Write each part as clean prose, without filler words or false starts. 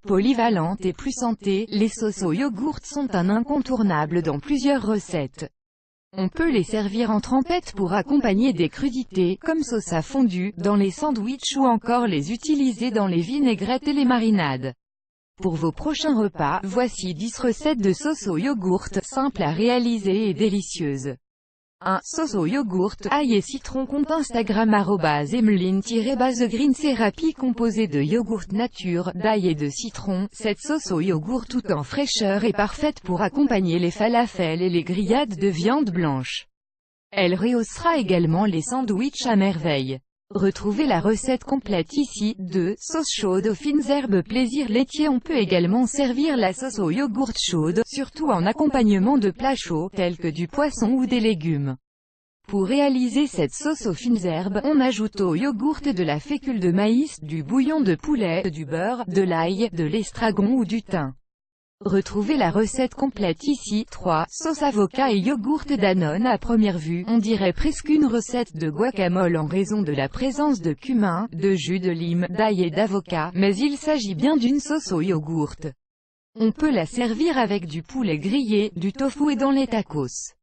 Polyvalente et plus santé, les sauces au yogourt sont un incontournable dans plusieurs recettes. On peut les servir en trempette pour accompagner des crudités, comme sauce à fondue, dans les sandwichs ou encore les utiliser dans les vinaigrettes et les marinades. Pour vos prochains repas, voici 10 recettes de sauce au yogourt, simples à réaliser et délicieuses. 1. Sauce au yogourt, ail et citron. Compte Instagram @emeline_greenserapi composée de yogourt nature, d'ail et de citron. Cette sauce au yogourt tout en fraîcheur est parfaite pour accompagner les falafels et les grillades de viande blanche. Elle rehaussera également les sandwichs à merveille. Retrouvez la recette complète ici. 2. Sauce chaude aux fines herbes. Plaisir laitier. On peut également servir la sauce au yogourt chaude, surtout en accompagnement de plats chauds, tels que du poisson ou des légumes. Pour réaliser cette sauce aux fines herbes, on ajoute au yogourt de la fécule de maïs, du bouillon de poulet, du beurre, de l'ail, de l'estragon ou du thym. Retrouvez la recette complète ici. 3. Sauce avocat et yogourt Danone. À première vue, on dirait presque une recette de guacamole en raison de la présence de cumin, de jus de lime, d'ail et d'avocat, mais il s'agit bien d'une sauce au yogourt. On peut la servir avec du poulet grillé, du tofu et dans les tacos.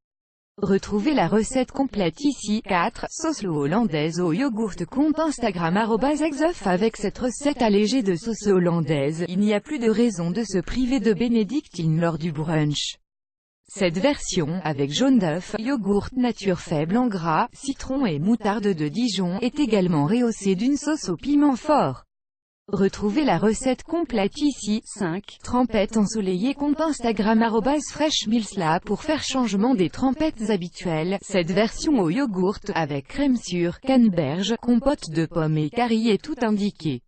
Retrouvez la recette complète ici. 4. Sauce hollandaise au yogourt. Compte Instagram @exof. Avec cette recette allégée de sauce hollandaise, il n'y a plus de raison de se priver de bénédictine lors du brunch. Cette version, avec jaune d'œuf, yogourt nature faible en gras, citron et moutarde de Dijon, est également rehaussée d'une sauce au piment fort. Retrouvez la recette complète ici. 5. Trempettes ensoleillées. Compte Instagram @freshmilsla pour faire changement des trempettes habituelles. Cette version au yogourt, avec crème sûre, canneberge, compote de pommes et curry est tout indiqué.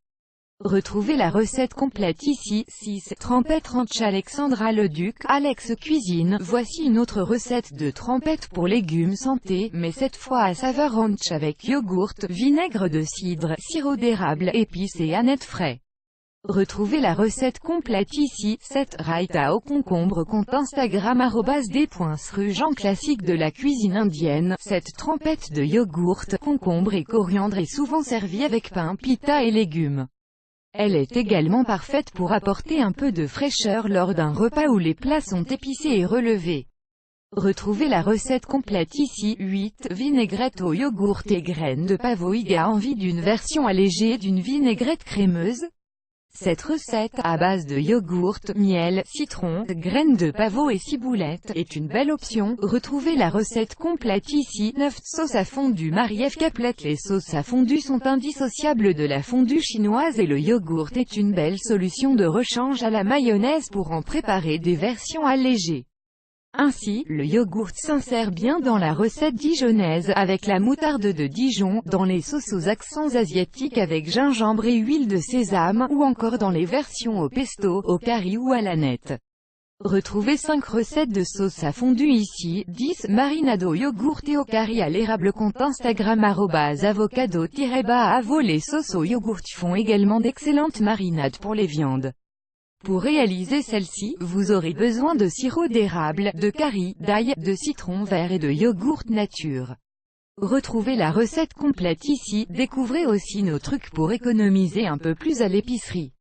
Retrouvez la recette complète ici. 6. Trempette ranch. Alexandra Leduc, Alex Cuisine. Voici une autre recette de trempette pour légumes santé, mais cette fois à saveur ranch avec yogourt, vinaigre de cidre, sirop d'érable, épices et anettes frais. Retrouvez la recette complète ici. 7. Raita au concombre. Compte Instagram @d.srujan classique de la cuisine indienne. Cette trempette de yogourt, concombre et coriandre est souvent servie avec pain, pita et légumes. Elle est également parfaite pour apporter un peu de fraîcheur lors d'un repas où les plats sont épicés et relevés. Retrouvez la recette complète ici. 8. Vinaigrette au yogourt et graines de pavot. Envie d'une version allégée d'une vinaigrette crémeuse? Cette recette, à base de yogourt, miel, citron, graines de pavot et ciboulette, est une belle option. Retrouvez la recette complète ici. 9. Sauce à fondue. Marie-Ève Caplette. Les sauces à fondue sont indissociables de la fondue chinoise et le yogourt est une belle solution de rechange à la mayonnaise pour en préparer des versions allégées. Ainsi, le yogourt s'insère bien dans la recette dijonnaise, avec la moutarde de Dijon, dans les sauces aux accents asiatiques avec gingembre et huile de sésame, ou encore dans les versions au pesto, au curry ou à l'aneth. Retrouvez 5 recettes de sauce à fondue ici. 10. Marinade au yogourt et au curry à l'érable. Compte Instagram @avocado_avo. Les sauces au yogourt font également d'excellentes marinades pour les viandes. Pour réaliser celle-ci, vous aurez besoin de sirop d'érable, de curry, d'ail, de citron vert et de yogourt nature. Retrouvez la recette complète ici. Découvrez aussi nos trucs pour économiser un peu plus à l'épicerie.